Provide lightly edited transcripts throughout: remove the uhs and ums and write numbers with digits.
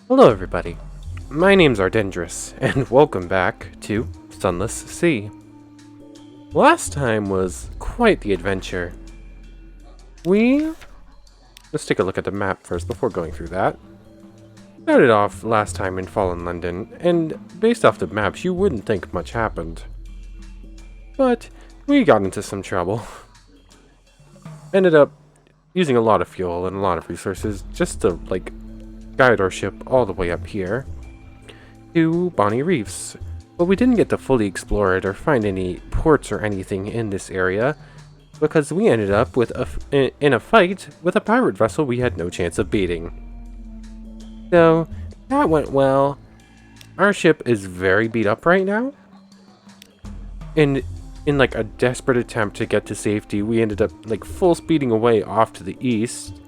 Hello everybody, my name's Ardendris, and welcome back to Sunless Sea. Last time was quite the adventure. Let's take a look at the map first before going through that. Started off last time in Fallen London, and based off the maps you wouldn't think much happened. But we got into some trouble. Ended up using a lot of fuel and a lot of resources just to, guide our ship all the way up here to Bonnie Reefs, but we didn't get to fully explore it or find any ports or anything in this area because we ended up in a fight with a pirate vessel we had no chance of beating. So that went well. Our ship is very beat up right now, and in a desperate attempt to get to safety, we ended up full speeding away off to the east.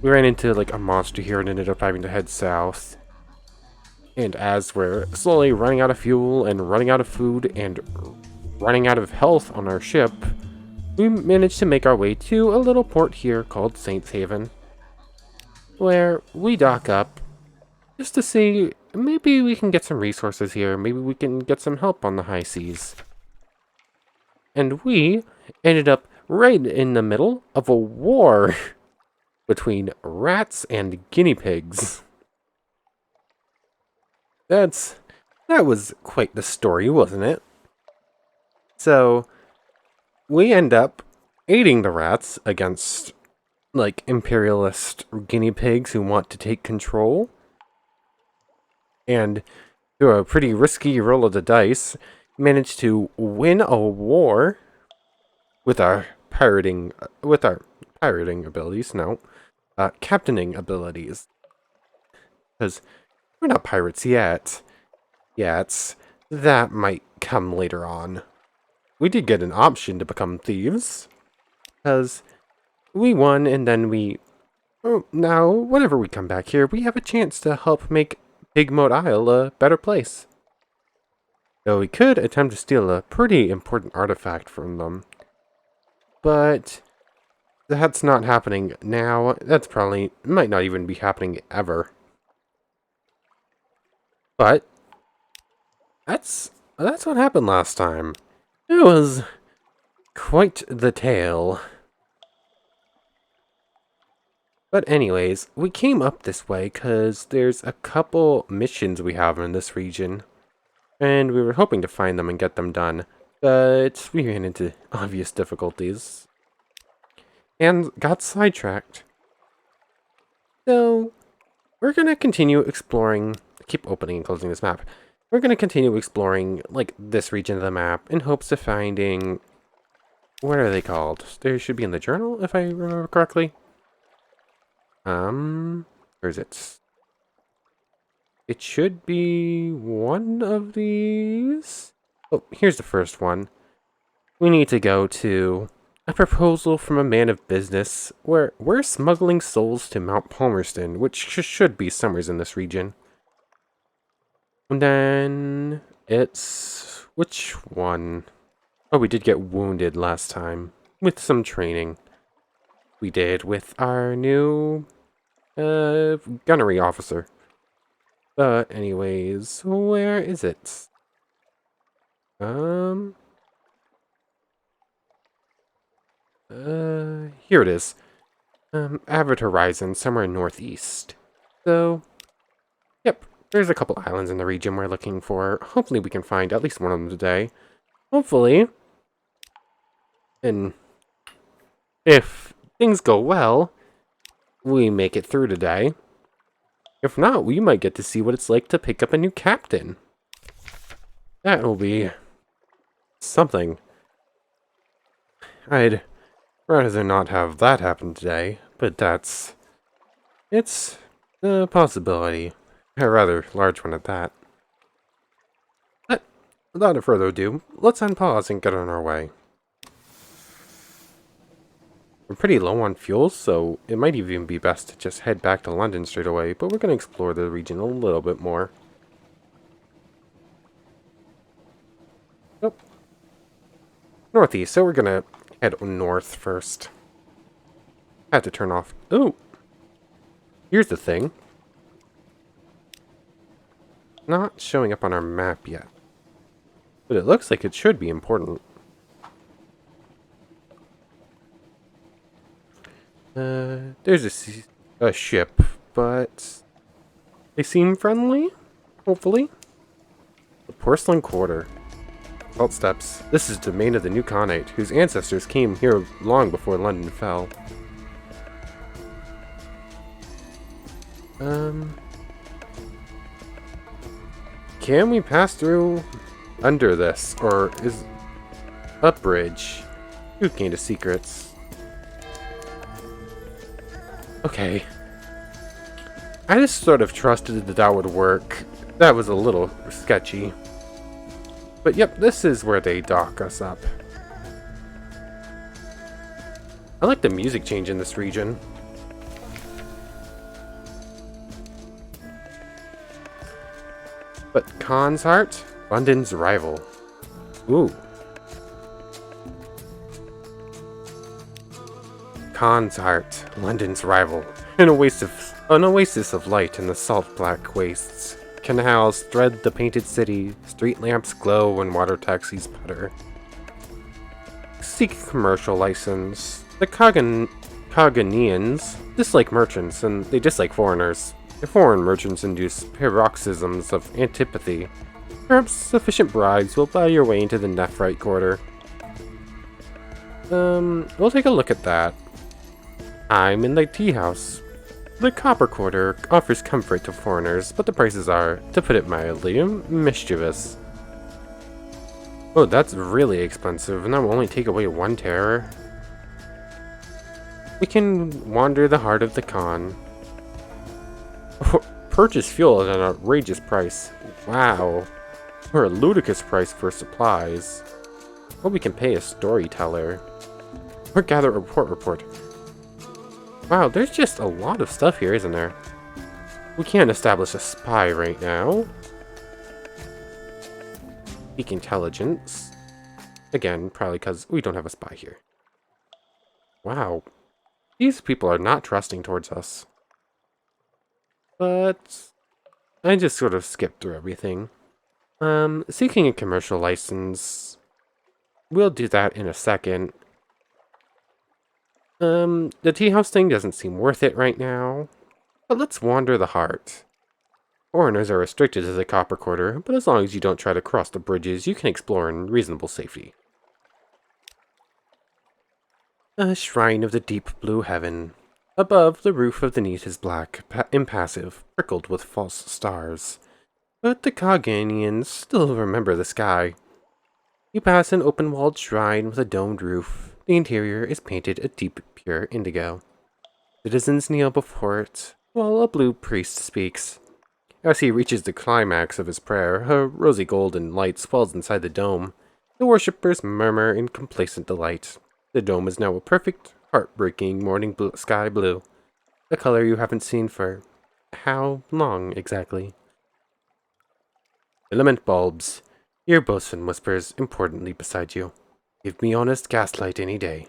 We ran into a monster here and ended up having to head south. And as we're slowly running out of fuel and running out of food and running out of health on our ship, we managed to make our way to a little port here called Saints Haven, where we dock up just to see maybe we can get some resources here, maybe we can get some help on the high seas. And we ended up right in the middle of a war between rats and guinea pigs. That was quite the story, wasn't it? So, we end up aiding the rats against, imperialist guinea pigs who want to take control. And, through a pretty risky roll of the dice, managed to win a war with our pirating abilities, captaining abilities. Because we're not pirates yet. That might come later on. We did get an option to become thieves. Because we won and then now, whenever we come back here, we have a chance to help make Pigmoat Isle a better place. Though we could attempt to steal a pretty important artifact from them. But that's not happening now. That's might not even be happening ever. But that's what happened last time. It was quite the tale. But anyways, we came up this way because there's a couple missions we have in this region. And we were hoping to find them and get them done. But we ran into obvious difficulties. And got sidetracked. So, we're gonna continue exploring. Keep opening and closing this map. We're going to continue exploring, this region of the map in hopes of finding... What are they called? They should be in the journal, if I remember correctly. Where is it? It should be one of these... Oh, here's the first one. We need to go to a proposal from a man of business where we're smuggling souls to Mount Palmerston, which should be somewhere in this region. And then it's... Which one? Oh, we did get wounded last time. With some training. We did with our new... gunnery officer. But anyways, where is it? Here it is. Avid Horizon, somewhere northeast. So, yep. There's a couple islands in the region we're looking for. Hopefully we can find at least one of them today. Hopefully. And if things go well, we make it through today. If not, we might get to see what it's like to pick up a new captain. That will be something. I'd rather not have that happen today, but it's a possibility. A rather large one at that. But, without further ado, let's unpause and get on our way. We're pretty low on fuel, so it might even be best to just head back to London straight away, but we're going to explore the region a little bit more. Nope. Northeast, so we're going to head north first. I have to turn off... Oh! Here's the thing. not showing up on our map yet. But it looks like it should be important. There's a ship, but they seem friendly, hopefully. The Porcelain Quarter. Salt Steps. This is the domain of the new Khanate, whose ancestors came here long before London fell. Can we pass through under this, or is a bridge? Who gained his secrets? Okay. I just sort of trusted that that would work. That was a little sketchy. But yep, this is where they dock us up. I like the music change in this region. But Khan's Heart? London's rival. Ooh. Khan's Heart, London's rival. An oasis of light in the salt-black wastes. Canals thread the painted city, street lamps glow and water taxis putter. Seek commercial license. The Coganians dislike merchants, and they dislike foreigners. The foreign merchants induce paroxysms of antipathy. Perhaps sufficient bribes will buy your way into the Nephrite Quarter. We'll take a look at that. I'm in the tea house. The Copper Quarter offers comfort to foreigners, but the prices are, to put it mildly, mischievous. Oh, that's really expensive, and that will only take away 1 terror. We can wander the heart of the Khan. Purchase fuel at an outrageous price. Wow. Or a ludicrous price for supplies. Or we can pay a storyteller. Or gather a report. Wow, there's just a lot of stuff here, isn't there? We can't establish a spy right now. Seek intelligence. Again, probably because we don't have a spy here. Wow. These people are not trusting towards us. But I just sort of skipped through everything. Seeking a commercial license. We'll do that in a second. The tea house thing doesn't seem worth it right now. But let's wander the heart. Foreigners are restricted to the Copper Quarter, but as long as you don't try to cross the bridges, you can explore in reasonable safety. A shrine of the deep blue heaven. Above, the roof of the neat is black, impassive, prickled with false stars. But the Coganians still remember the sky. You pass an open-walled shrine with a domed roof. The interior is painted a deep, pure indigo. Citizens kneel before it, while a blue priest speaks. As he reaches the climax of his prayer, a rosy golden light swells inside the dome. The worshippers murmur in complacent delight. The dome is now a perfect, heartbreaking morning sky blue. The color you haven't seen for how long exactly? Filament bulbs. Your bosun whispers importantly beside you. Give me honest gaslight any day.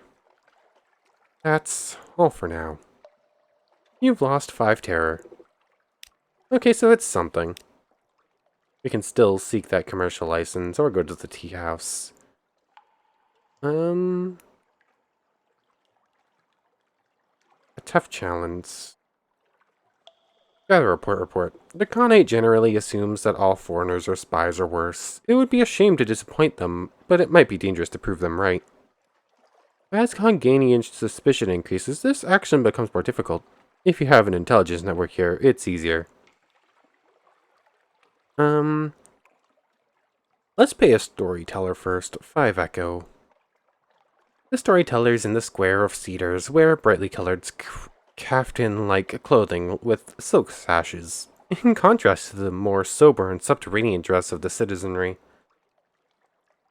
That's all for now. You've lost 5 terror. Okay, so it's something. We can still seek that commercial license or go to the tea house. A tough challenge. Gather report. The Khanate generally assumes that all foreigners are spies or worse. It would be a shame to disappoint them, but it might be dangerous to prove them right. As Khanganian suspicion increases, this action becomes more difficult. If you have an intelligence network here, it's easier. Let's pay a storyteller first. 5 Echo. The storytellers in the square of cedars wear brightly colored caftan-like clothing with silk sashes, in contrast to the more sober and subterranean dress of the citizenry.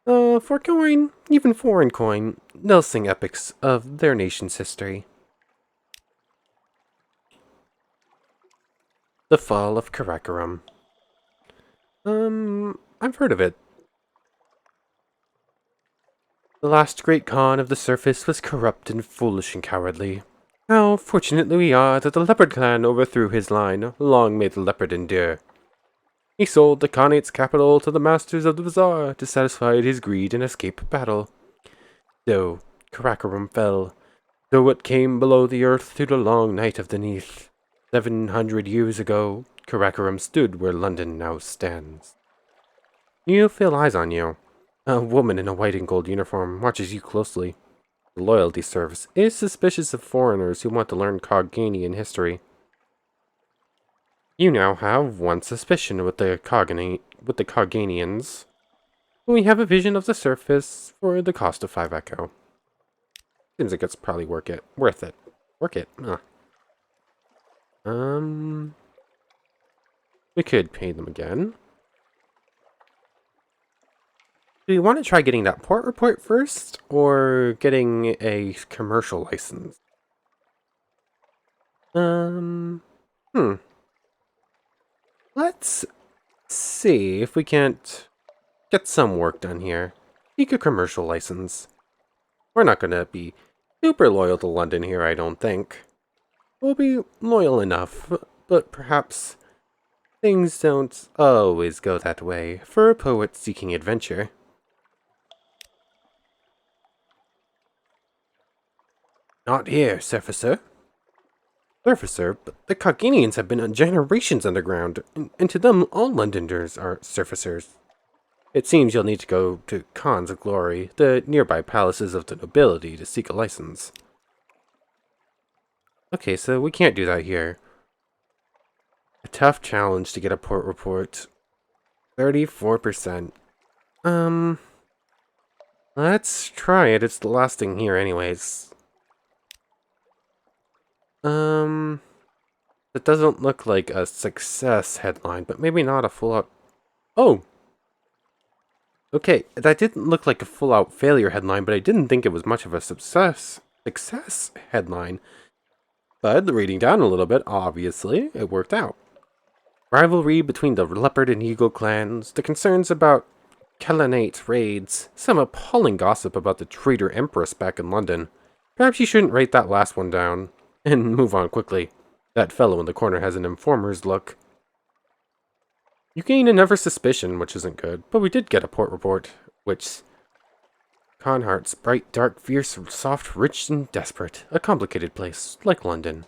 For coin, even foreign coin, they'll sing epics of their nation's history. The Fall of Karakoram. I've heard of it. The last great Khan of the surface was corrupt and foolish and cowardly. How fortunate we are that the Leopard clan overthrew his line. Long may the leopard endure. He sold the Khanate's capital to the masters of the bazaar to satisfy his greed and escape battle. So, Karakoram fell, though it came below the earth through the long night of the Neath. 700 years ago, Karakoram stood where London now stands. You feel eyes on you. A woman in a white and gold uniform watches you closely. The loyalty service is suspicious of foreigners who want to learn Cogganian history. You now have one suspicion with the Cogganians. We have a vision of the surface for the cost of 5 echo. Seems like it's probably worth it. Work it. We could pay them again. Do you want to try getting that port report first, or getting a commercial license? Let's see if we can't get some work done here. Seek a commercial license. We're not going to be super loyal to London here, I don't think. We'll be loyal enough, but perhaps things don't always go that way for a poet seeking adventure. Not here, Surfacer. Surfacer, but the Cogganians have been generations underground, and to them all Londoners are surfacers. It seems you'll need to go to Khans of Glory, the nearby palaces of the nobility, to seek a license. Okay, so we can't do that here. A tough challenge to get a port report. 34%. Let's try it. It's the last thing here anyways. It doesn't look like a success headline, but maybe not a full-out... Oh! Okay, that didn't look like a full-out failure headline, but I didn't think it was much of a success headline. But reading down a little bit, obviously, it worked out. Rivalry between the Leopard and Eagle clans, the concerns about Kellanate raids, some appalling gossip about the traitor Empress back in London. Perhaps you shouldn't write that last one down, and move on quickly. That fellow in the corner has an informer's look. You gain another suspicion, which isn't good, but we did get a port report, which... Conhart's bright, dark, fierce, soft, rich, and desperate. A complicated place, like London.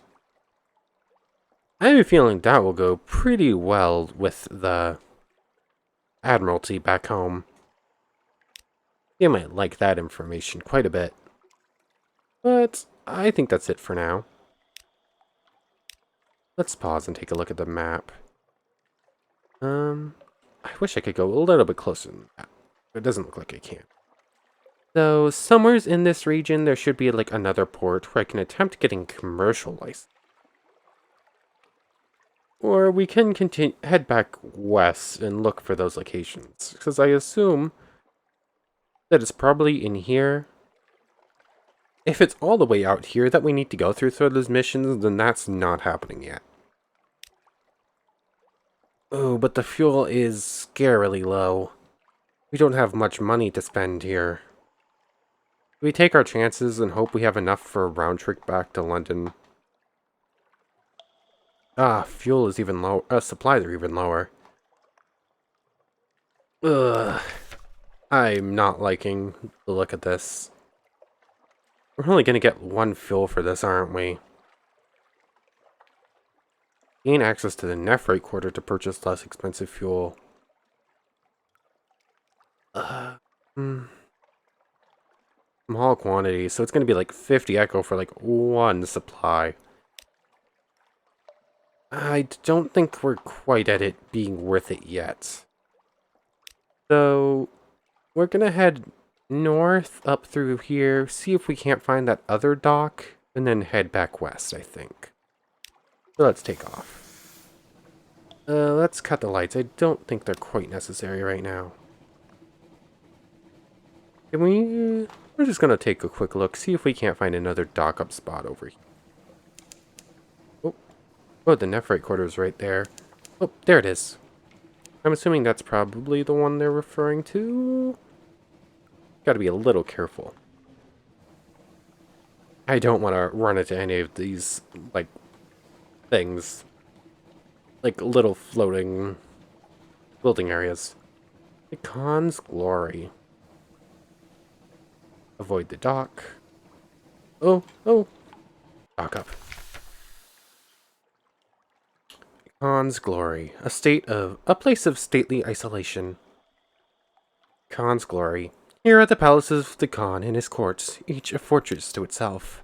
I have a feeling that will go pretty well with the Admiralty back home. You might like that information quite a bit. But I think that's it for now. Let's pause and take a look at the map. I wish I could go a little bit closer than that. It doesn't look like I can. So, somewheres in this region, there should be like another port where I can attempt getting commercial license. Or we can head back west and look for those locations. Because I assume that it's probably in here. If it's all the way out here that we need to go through those missions, then that's not happening yet. Oh, but the fuel is scarily low. We don't have much money to spend here. We take our chances and hope we have enough for a round trip back to London. Fuel is even low. Supplies are even lower. Ugh. I'm not liking the look at this. We're only gonna get one fuel for this, aren't we? Gain access to the Nephrite quarter to purchase less expensive fuel. Small quantity, so it's gonna be like 50 echo for like one supply. I don't think we're quite at it being worth it yet. So, we're gonna head north up through here, see if we can't find that other dock, and then head back west, I think. So let's take off. Let's cut the lights. I don't think they're quite necessary right now. Can we... We're just gonna take a quick look, see if we can't find another dock up spot over here. Oh, the Nephrite quarter is right there. Oh, there it is. I'm assuming that's probably the one they're referring to. Gotta be a little careful. I don't want to run into any of these, like, things. Like, little floating building areas. The Khan's Glory. Avoid the dock. Oh, dock up. Khan's Glory, a place of stately isolation. Khan's Glory. Here are the palaces of the Khan and his courts, each a fortress to itself.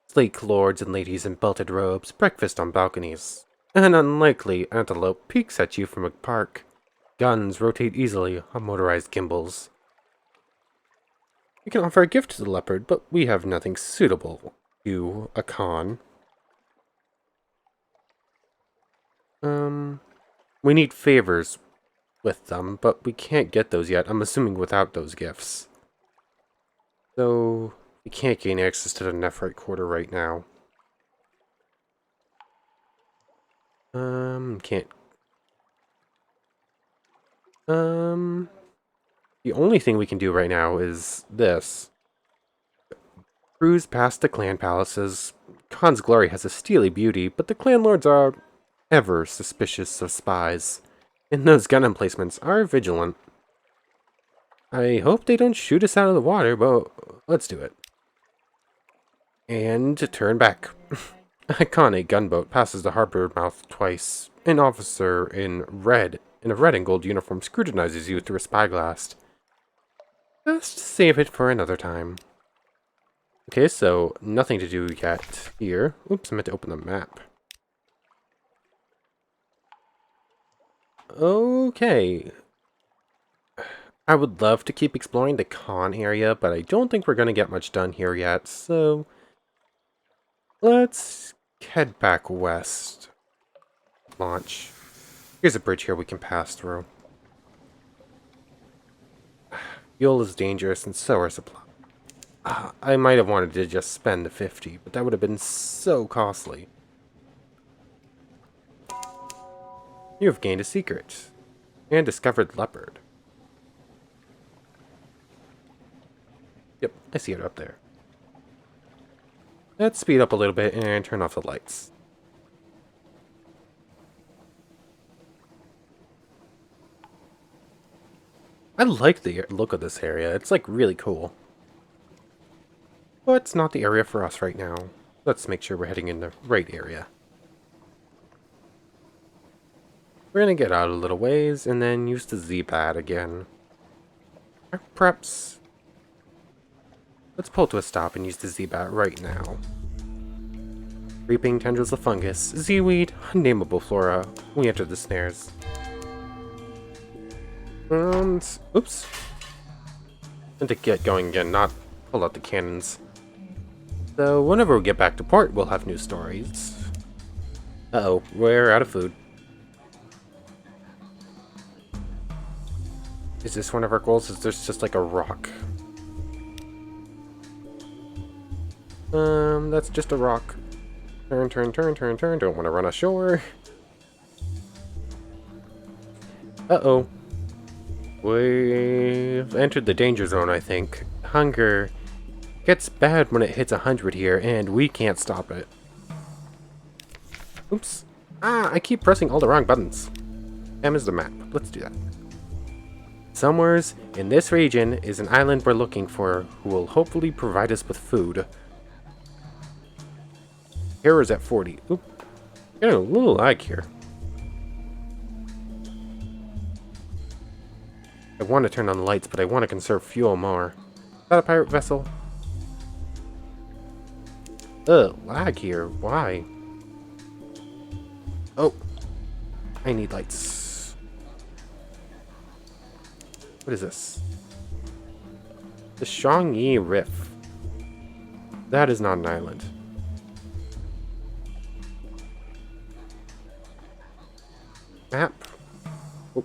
Sleek lords and ladies in belted robes breakfast on balconies. An unlikely antelope peeks at you from a park. Guns rotate easily on motorized gimbals. You can offer a gift to the leopard, but we have nothing suitable. You, a Khan. We need favors with them, but we can't get those yet. I'm assuming without those gifts. So, we can't gain access to the Nephrite Quarter right now. Can't. The only thing we can do right now is this. Cruise past the clan palaces. Khan's Glory has a steely beauty, but the clan lords are ever suspicious of spies. And those gun emplacements are vigilant. I hope they don't shoot us out of the water, but let's do it. And turn back. A Khan gunboat passes the harbor mouth twice. An officer in a red and gold uniform scrutinizes you through a spyglass. Just save it for another time. Okay, so nothing to do yet here. Oops, I meant to open the map. Okay. I would love to keep exploring the Khan area, but I don't think we're going to get much done here yet, so let's head back west. Launch. Here's a bridge here we can pass through. Fuel is dangerous, and so are supplies. I might have wanted to just spend the 50, but that would have been so costly. You have gained a secret. And discovered leopard. Yep, I see it up there. Let's speed up a little bit and turn off the lights. I like the look of this area. It's like really cool. But it's not the area for us right now. Let's make sure we're heading in the right area. We're gonna get out a little ways and then use the Z-pad again. Perhaps let's pull to a stop and use the Z-pad right now. Creeping tendrils of fungus, Z-weed, unnameable flora. We enter the snares. And oops. And to get going again, not pull out the cannons. So whenever we get back to port, we'll have new stories. Uh-oh, we're out of food. Is this one of our goals? Is there's just like a rock? That's just a rock. Turn. Don't want to run ashore. Uh-oh. We've entered the danger zone, I think. Hunger gets bad when it hits 100 here, and we can't stop it. Oops. I keep pressing all the wrong buttons. M is the map. Let's do that. Somewheres in this region is an island we're looking for who will hopefully provide us with food. Error is at 40. Oop. Getting a little lag here. I want to turn on the lights, but I want to conserve fuel more. Is that a pirate vessel? Ugh, lag here. Why? Oh. I need lights. What is this? The Shangyi Riff. That is not an island. Map. Oh.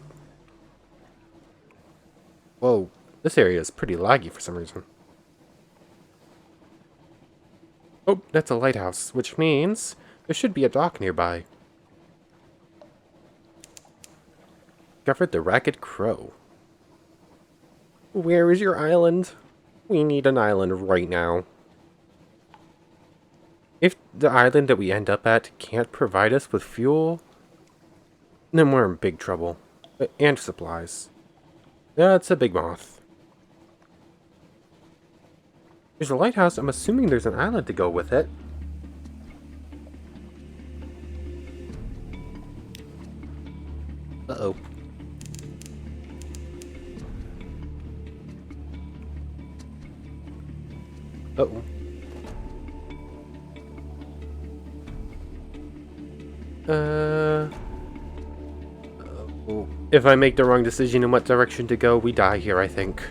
Whoa, this area is pretty laggy for some reason. Oh, that's a lighthouse, which means there should be a dock nearby. Discovered the Ragged Crow. Where is your island? We need an island right now. If the island that we end up at can't provide us with fuel, then we're in big trouble. And supplies. That's a big moth. There's a lighthouse. I'm assuming there's an island to go with it. Uh-oh. Uh-oh. If I make the wrong decision in what direction to go, we die here, I think.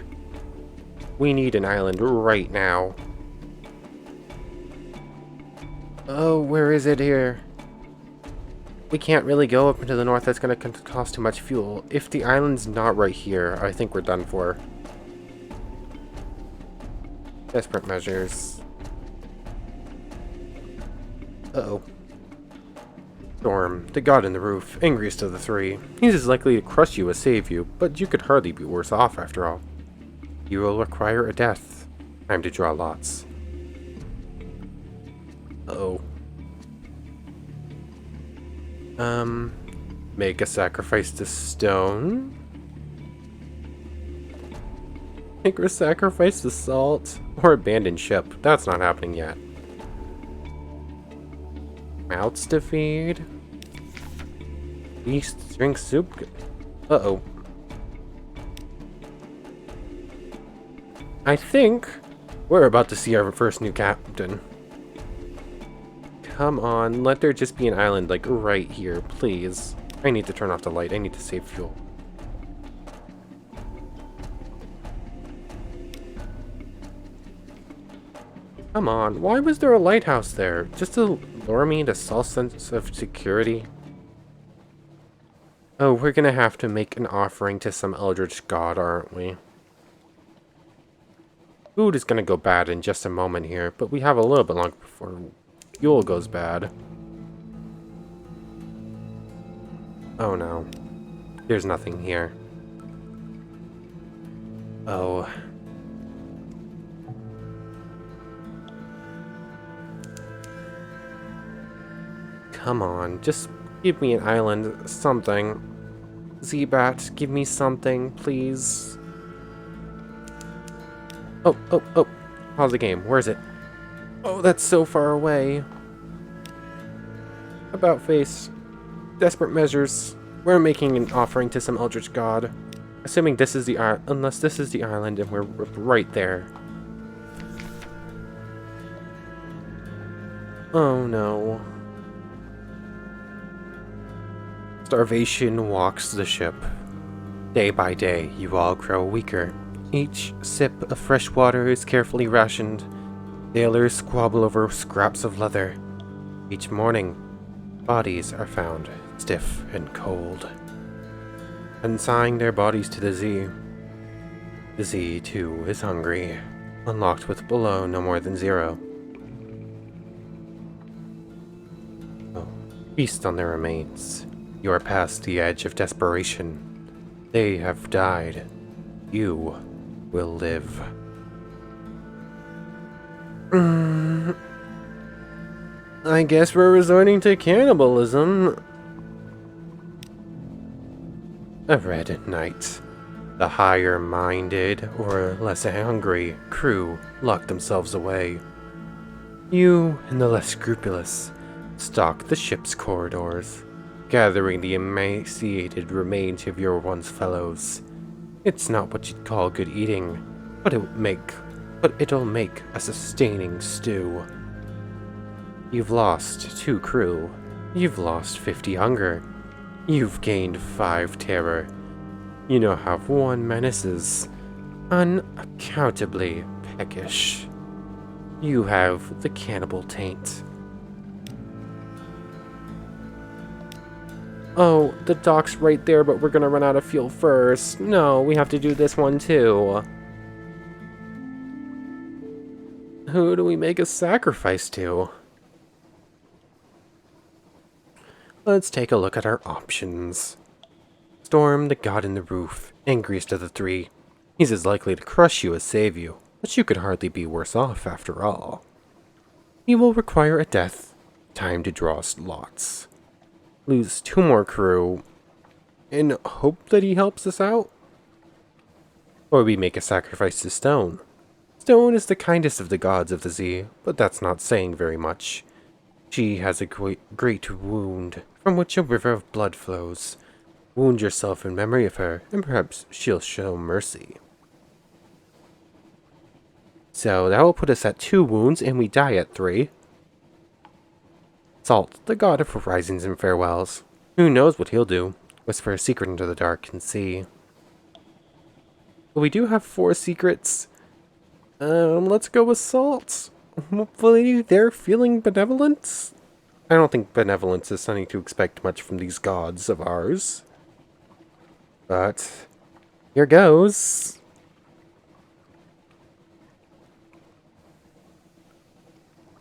We need an island right now. Oh, where is it here? We can't really go up into the north. That's going to cost too much fuel. If the island's not right here, I think we're done for. Desperate measures. Uh-oh. Storm, the god in the roof, angriest of the three. He's as likely to crush you as save you, but you could hardly be worse off after all. You will require a death. Time to draw lots. Uh-oh. Make a sacrifice to stone? Make a sacrifice to salt? Or abandon ship? That's not happening yet. Mouths to feed? Beast drink soup? Uh-oh. I think we're about to see our first new captain. Come on, let there just be an island, like, right here, please. I need to turn off the light. I need to save fuel. Come on, why was there a lighthouse there? Just to lure me into false sense of security? Oh, we're gonna have to make an offering to some eldritch god, aren't we? Food is gonna go bad in just a moment here, but we have a little bit longer before fuel goes bad. Oh no. There's nothing here. Oh. Come on, just give me an island, something. Z-Bat, give me something, please. Oh. Pause the game. Where is it? Oh, that's so far away. About face. Desperate measures. We're making an offering to some eldritch god. Assuming this is the island, unless this is the island and we're right there. Oh no. Starvation walks the ship. Day by day, you all grow weaker. Each sip of fresh water is carefully rationed. Sailors squabble over scraps of leather. Each morning, bodies are found, stiff and cold, consigning their bodies to the Z. The Z, too, is hungry, unlocked with below no more than 0. Oh, feast on their remains. You are past the edge of desperation. They have died. You will live. I guess we're resorting to cannibalism. A red night. The higher-minded or less hungry crew lock themselves away. You and the less scrupulous stalk the ship's corridors, gathering the emaciated remains of your once fellows. It's not what you'd call good eating, but it'll make a sustaining stew. You've lost 2 crew. You've lost 50 hunger. You've gained 5 terror. You now have 1 menaces. Unaccountably peckish. You have the cannibal taint. Oh, the dock's right there, but we're gonna run out of fuel first. No, we have to do this one too. Who do we make a sacrifice to? Let's take a look at our options. Storm, the god in the roof, angriest of the 3. He's as likely to crush you as save you, but you could hardly be worse off after all. He will require a death. Time to draw lots. Lose 2 more crew. and hope that he helps us out? Or we make a sacrifice to stone. Stone is the kindest of the gods of the sea, but that's not saying very much. She has a great wound, from which a river of blood flows. Wound yourself in memory of her, and perhaps she'll show mercy. So that will put us at 2 wounds, and we die at 3. Salt, the god of risings and farewells. Who knows what he'll do? Whisper a secret into the dark and see. But we do have 4 secrets. Let's go with Salt. Hopefully they're feeling benevolence. I don't think benevolence is something to expect much from these gods of ours. But here goes.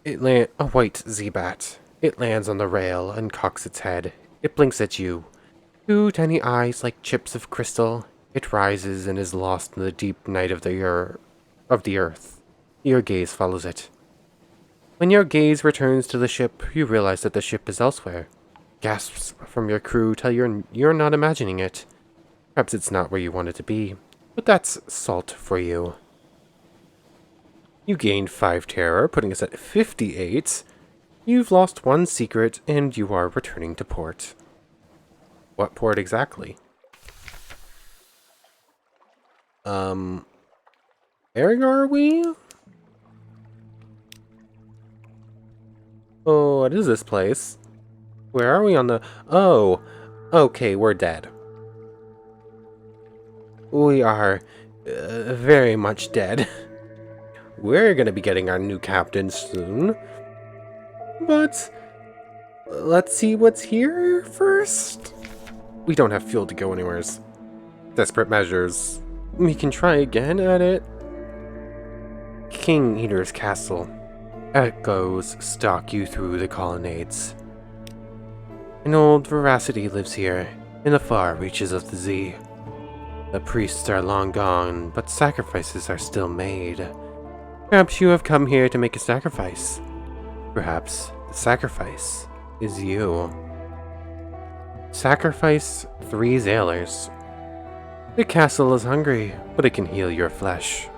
A white Z-Bat. It lands on the rail and cocks its head. It blinks at you. 2 tiny eyes like chips of crystal. It rises and is lost in the deep night of the earth. Your gaze follows it. When your gaze returns to the ship, you realize that the ship is elsewhere. Gasps from your crew tell you're not imagining it. Perhaps it's not where you want it to be, but that's Salt for you. You gained 5 terror, putting us at 58. You've lost 1 secret, and you are returning to port. What port exactly? Where are we? Oh, what is this place? Where are we on the... Oh, okay, we're dead. We are very much dead. We're gonna be getting our new captain soon. But let's see what's here first. We don't have fuel to go anywheres. Desperate measures. We can try again at it. King Eater's castle. Echoes stalk you through the colonnades. An old veracity lives here, in the far reaches of the sea. The priests are long gone, but sacrifices are still made. Perhaps you have come here to make a sacrifice. Perhaps the sacrifice is you. Sacrifice 3 sailors. The castle is hungry, but it can heal your flesh.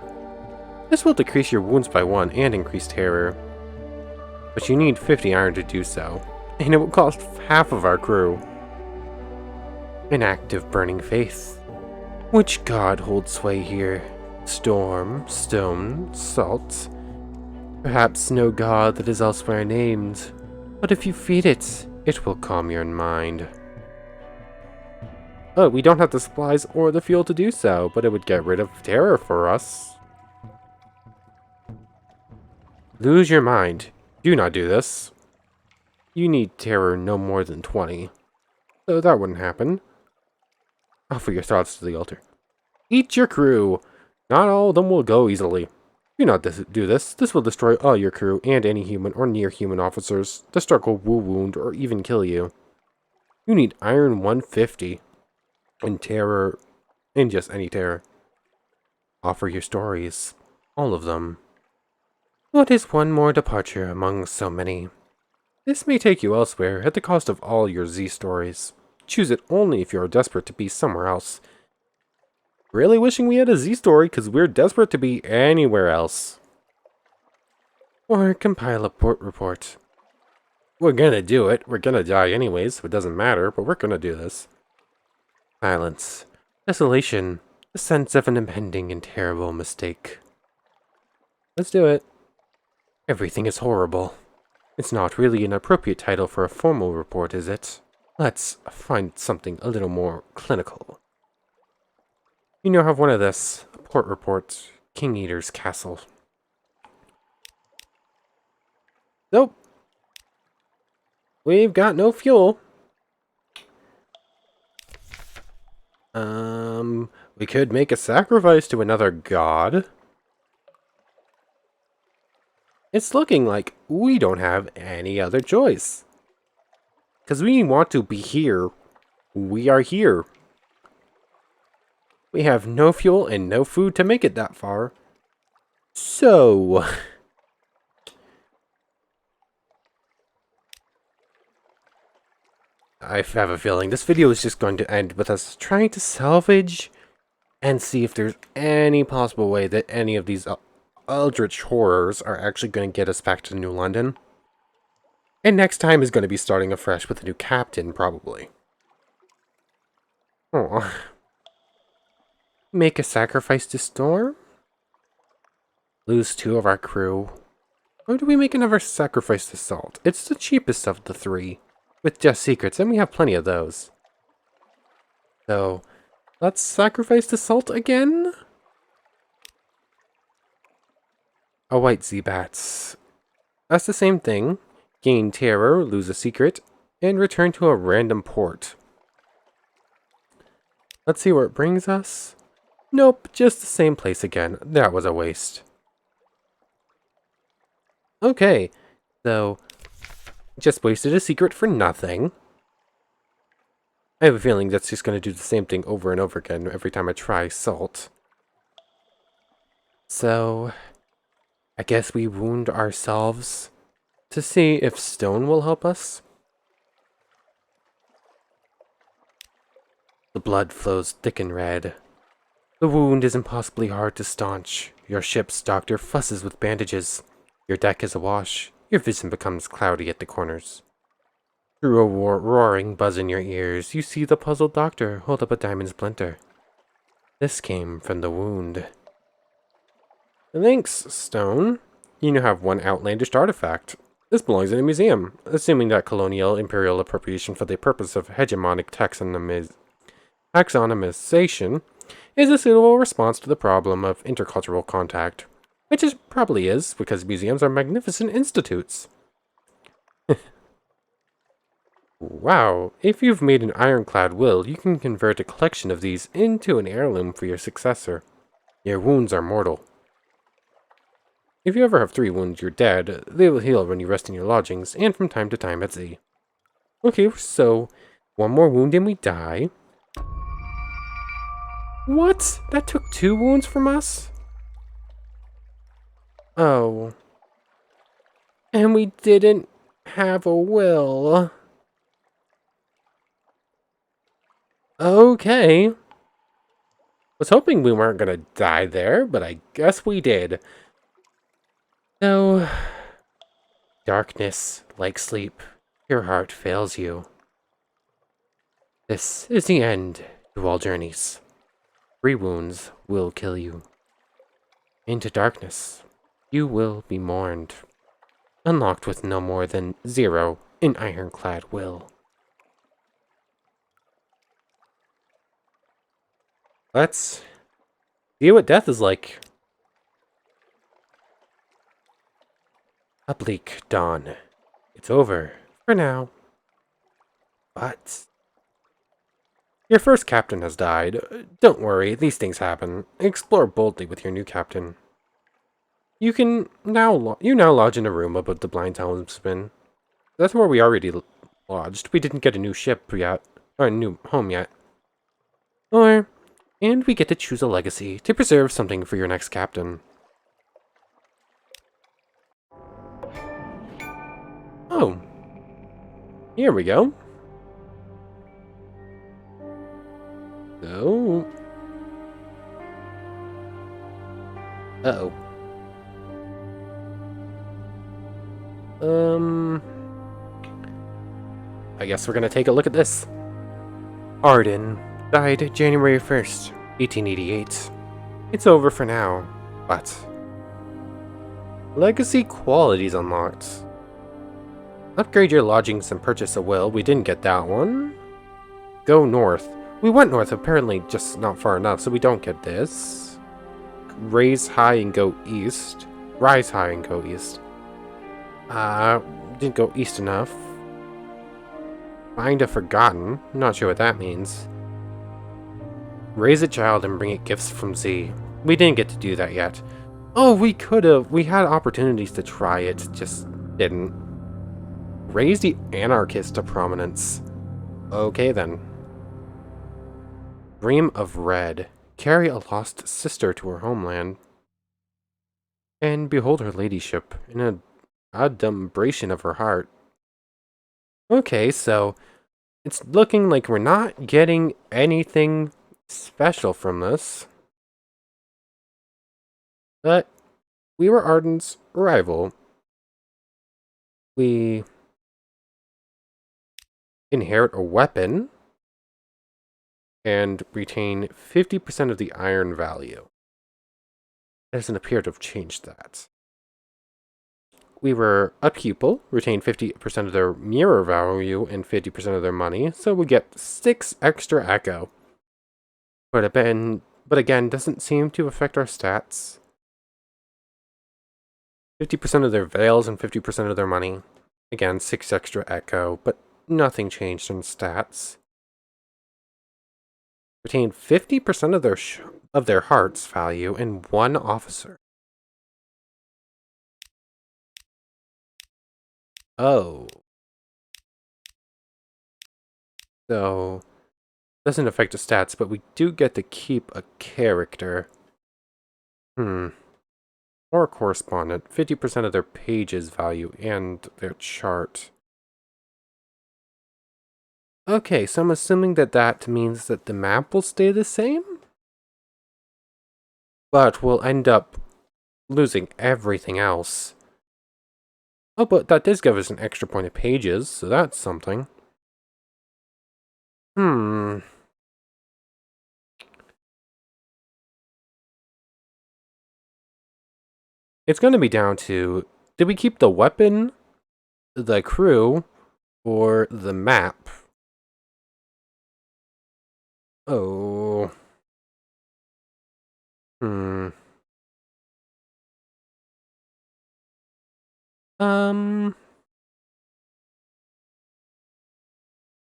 This will decrease your wounds by 1 and increase terror. But you need 50 iron to do so, and it will cost half of our crew. An act of burning faith. Which god holds sway here? Storm, stone, salt? Perhaps no god that is elsewhere named, but if you feed it, it will calm your mind. Oh, we don't have the supplies or the fuel to do so, but it would get rid of terror for us. Lose your mind. Do not do this. You need terror no more than 20. So that wouldn't happen. Offer your thoughts to the altar. Eat your crew. Not all of them will go easily. Do not do this. This will destroy all your crew and any human or near-human officers. The struggle will wound or even kill you. You need iron 150. And terror. And just any terror. Offer your stories. All of them. What is one more departure among so many? This may take you elsewhere at the cost of all your Z stories. Choose it only if you are desperate to be somewhere else. Really wishing we had a Z story because we're desperate to be anywhere else. Or compile a port report. We're gonna do it. We're gonna die anyways, so it doesn't matter, but we're gonna do this. Silence. Desolation. The sense of an impending and terrible mistake. Let's do it. Everything is horrible. It's not really an appropriate title for a formal report, is it? Let's find something a little more clinical. You now have one of this. A port report. King Eater's castle. Nope. We've got no fuel. We could make a sacrifice to another god. It's looking like we don't have any other choice. Because we want to be here. We are here. We have no fuel and no food to make it that far. So... I have a feeling this video is just going to end with us trying to salvage and see if there's any possible way that any of these eldritch horrors are actually going to get us back to New London. And next time is going to be starting afresh with a new captain, probably. Oh. Make a sacrifice to Storm? Lose 2 of our crew. Or do we make another sacrifice to Salt? It's the cheapest of the 3. With just secrets, and we have plenty of those. So, let's sacrifice to Salt again? A white Z-Bats. That's the same thing. Gain terror, lose a secret, and return to a random port. Let's see where it brings us. Nope, just the same place again. That was a waste. Okay, so just wasted a secret for nothing. I have a feeling that's just going to do the same thing over and over again every time I try Salt. So, I guess we wound ourselves to see if stone will help us. The blood flows thick and red. The wound is impossibly hard to staunch. Your ship's doctor fusses with bandages. Your deck is awash. Your vision becomes cloudy at the corners. Through a roaring buzz in your ears, you see the puzzled doctor hold up a diamond splinter. This came from the wound. Thanks, Stone. You now have one outlandish artifact. This belongs in a museum, assuming that colonial imperial appropriation for the purpose of hegemonic taxonomization is a suitable response to the problem of intercultural contact. Which it probably is, because museums are magnificent institutes. Wow, if you've made an ironclad will, you can convert a collection of these into an heirloom for your successor. Your wounds are mortal. If you ever have 3 wounds, you're dead. They will heal when you rest in your lodgings, and from time to time at sea. Okay, so 1 more wound and we die. What? That took 2 wounds from us? Oh. And we didn't have a will. Okay. Was hoping we weren't gonna die there, but I guess we did. So, darkness, like sleep, your heart fails you. This is the end to all journeys. 3 wounds will kill you. Into darkness, you will be mourned. Unlocked with no more than 0 in ironclad will. Let's see what death is like. A bleak dawn. It's over for now. But your first captain has died. Don't worry, these things happen. Explore boldly with your new captain. You now lodge in a room above the blind helmsman. That's where we already lodged. We didn't get a new ship yet, or a new home yet. And we get to choose a legacy to preserve something for your next captain. Oh. Here we go. So. Uh-oh. I guess we're gonna take a look at this. Arden died January 1st, 1888. It's over for now, but legacy qualities unlocked. Upgrade your lodgings and purchase a will. We didn't get that one. Go north. We went north, apparently just not far enough, so we don't get this. Raise high and go east. Rise high and go east. Didn't go east enough. Find a forgotten. Not sure what that means. Raise a child and bring it gifts from Z. We didn't get to do that yet. Oh, we could have. We had opportunities to try it, just didn't. Raise the anarchist to prominence. Okay then. Dream of Red. Carry a lost sister to her homeland. And behold her ladyship in a adumbration of her heart. Okay, so It's looking like we're not getting anything special from this. But we were Arden's rival. We inherit a weapon and retain 50% of the iron value. It doesn't appear to have changed that. We were a pupil, retained 50% of their mirror value and 50% of their money, so we get 6 extra echo. But again, doesn't seem to affect our stats. 50% of their veils and 50% of their money. Again, 6 extra echo, but nothing changed in stats. Retained 50% of their hearts value and 1 officer. Oh. So, doesn't affect the stats, but we do get to keep a character. Or a correspondent. 50% of their pages value and their chart. Okay, so I'm assuming that that means that the map will stay the same? But we'll end up losing everything else. Oh, but that does give us an extra point of pages, so that's something. It's going to be down to, did we keep the weapon, the crew, or the map? Oh.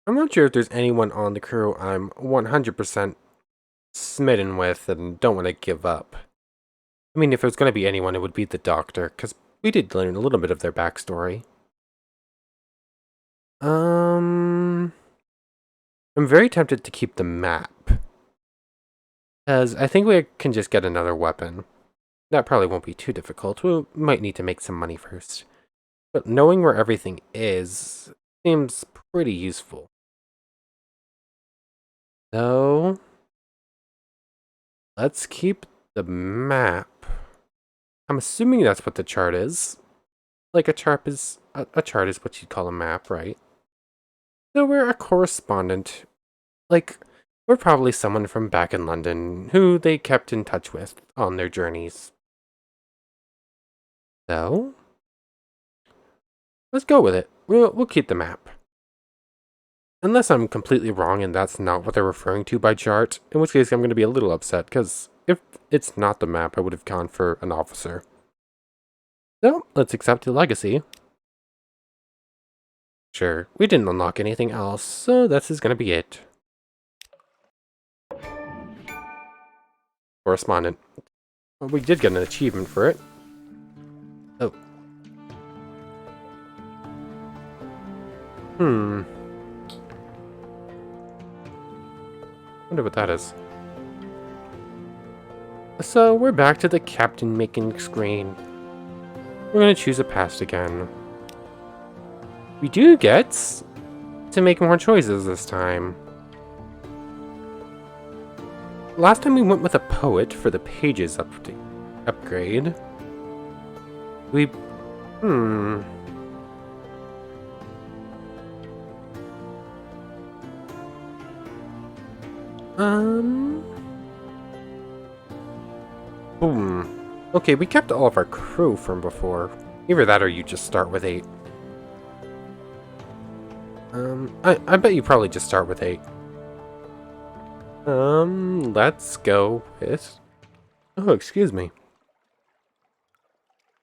I'm not sure if there's anyone on the crew I'm 100% smitten with and don't want to give up. I mean, if it was going to be anyone, it would be the doctor, because we did learn a little bit of their backstory. I'm very tempted to keep the map. Because I think we can just get another weapon. That probably won't be too difficult. We might need to make some money first. But knowing where everything is seems pretty useful. So, let's keep the map. I'm assuming that's what the chart is. Like a chart is what you'd call a map, right? So we're a correspondent. Like, we're probably someone from back in London who they kept in touch with on their journeys. So, let's go with it. We'll keep the map. Unless I'm completely wrong and that's not what they're referring to by chart, in which case I'm going to be a little upset, because if it's not the map, I would have gone for an officer. So, let's accept the legacy. Sure, we didn't unlock anything else, so this is going to be it. Correspondent. Well, we did get an achievement for it. Oh. Wonder what that is. So, we're back to the captain making screen. We're going to choose a past again. We do get to make more choices this time. Last time we went with a poet for the pages upgrade. We... Okay, we kept all of our crew from before. Either that or you just start with 8. I bet you probably just start with 8. Let's go with... Oh, excuse me.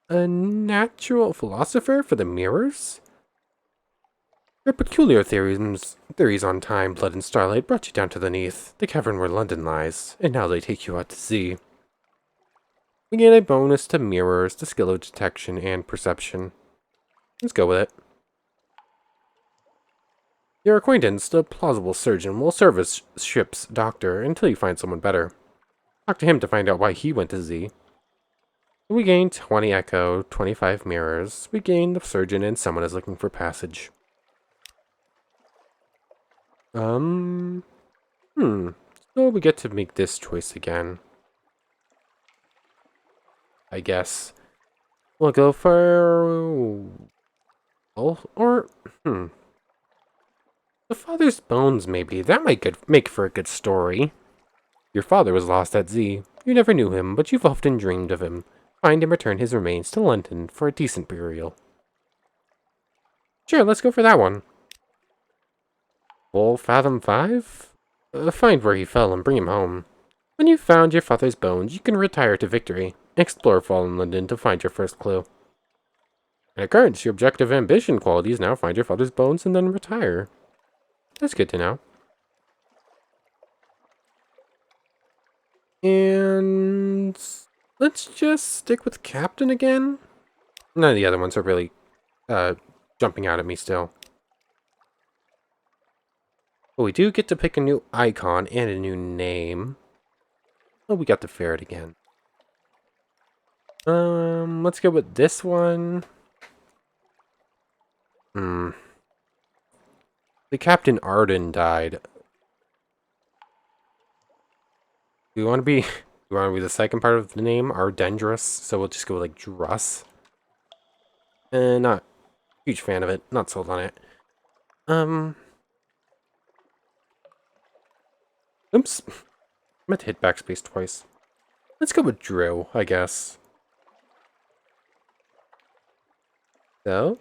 A natural philosopher for the mirrors? Their peculiar theories on time, blood, and starlight brought you down to the Neath, the cavern where London lies, and now they take you out to sea. We gain a bonus to mirrors, the skill of detection, and perception. Let's go with it. Your acquaintance, the plausible surgeon, will serve as ship's doctor until you find someone better. Talk to him to find out why he went to Z. We gain 20 echo, 25 mirrors. We gain the surgeon and someone is looking for passage. Um, hmm. So we get to make this choice again. I guess. We'll go for... or, hmm. The father's bones, maybe. That might make for a good story. Your father was lost at sea. You never knew him, but you've often dreamed of him. Find and return his remains to London for a decent burial. Sure, let's go for that one. Full Fathom 5? Find where he fell and bring him home. When you've found your father's bones, you can retire to victory. Explore fallen London to find your first clue. And courage, your objective ambition qualities now find your father's bones and then retire. That's good to know. And let's just stick with Captain again. None of the other ones are really jumping out at me still. But we do get to pick a new icon and a new name. Oh, we got the ferret again. Let's go with this one. The Captain Arden died. Do you want to be... Do you want to be the second part of the name? Ardendrous. So we'll just go with, like, Druss. Not a huge fan of it. Not sold on it. Oops. I meant to hit backspace twice. Let's go with Drew, I guess. So,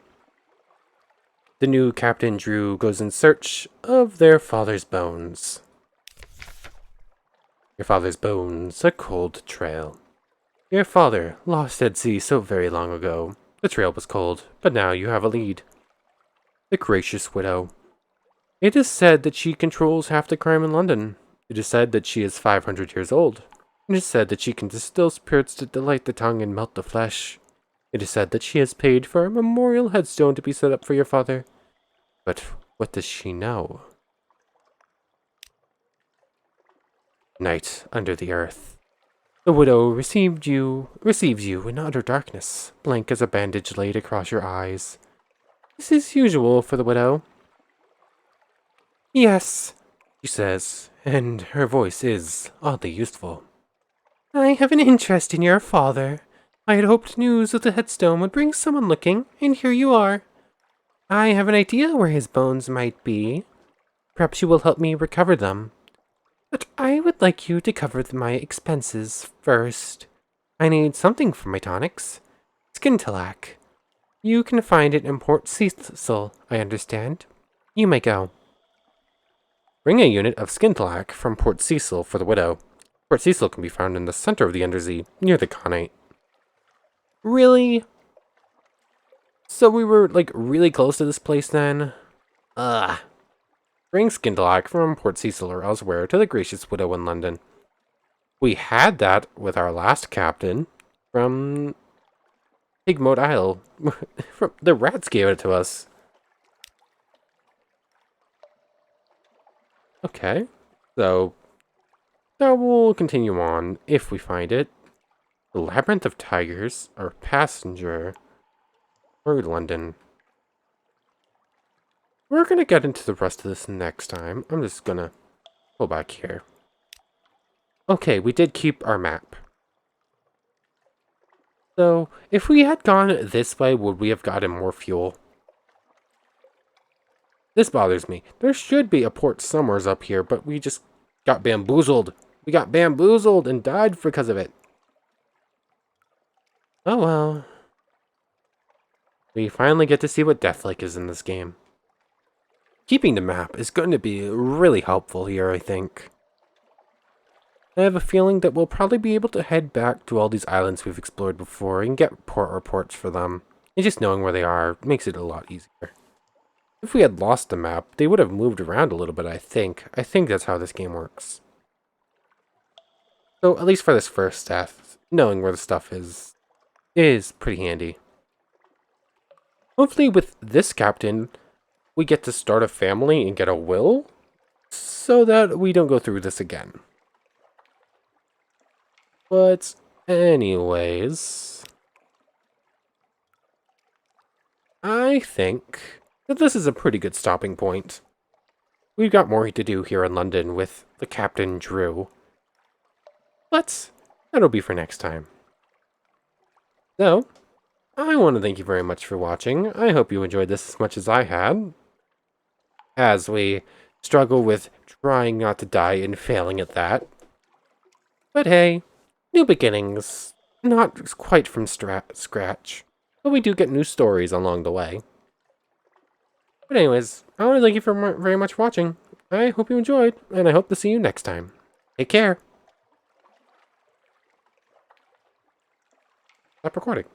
the new Captain Drew goes in search of their father's bones. Your father's bones, a cold trail. Your father, lost at sea so very long ago. The trail was cold, but now you have a lead. The gracious widow. It is said that she controls half the crime in London. It is said that she is 500 years old. It is said that she can distill spirits to delight the tongue and melt the flesh. It is said that she has paid for a memorial headstone to be set up for your father. But what does she know? Night under the earth. The widow receives you in utter darkness, blank as a bandage laid across your eyes. This is usual for the widow. Yes, she says, and her voice is oddly useful. I have an interest in your father. I had hoped news of the headstone would bring someone looking, and here you are. I have an idea where his bones might be. Perhaps you will help me recover them. But I would like you to cover my expenses first. I need something for my tonics. Skintillac. You can find it in Port Cecil, I understand. You may go. Bring a unit of Skintillac from Port Cecil for the widow. Port Cecil can be found in the center of the Underzee, near the Connate. Really? So we were, like, really close to this place then? Ugh. Bring Skintillac from Port Cecil or elsewhere to the gracious widow in London. We had that with our last captain from Pigmoat Isle. The rats gave it to us. Okay. So we'll continue on if we find it. The Labyrinth of Tigers, or Passenger, or London. We're gonna get into the rest of this next time. I'm just gonna pull back here. Okay, we did keep our map. So, if we had gone this way, would we have gotten more fuel? This bothers me. There should be a port somewhere up here, but we just got bamboozled. We got bamboozled and died because of it. Oh well. We finally get to see what Deathlake is in this game. Keeping the map is going to be really helpful here, I think. I have a feeling that we'll probably be able to head back to all these islands we've explored before and get port reports for them. And just knowing where they are makes it a lot easier. If we had lost the map, they would have moved around a little bit, I think. I think that's how this game works. So, at least for this first step, knowing where the stuff is pretty handy. Hopefully with this captain, we get to start a family and get a will, so that we don't go through this again. But anyways, I think that this is a pretty good stopping point. we've got more to do here in London with the Captain Drew. But that'll be for next time. So, I want to thank you very much for watching. I hope you enjoyed this as much as I had, as we struggle with trying not to die and failing at that. But hey, new beginnings. Not quite from scratch, but we do get new stories along the way. But anyways, I want to thank you for very much for watching. I hope you enjoyed, and I hope to see you next time. Take care. Stop recording.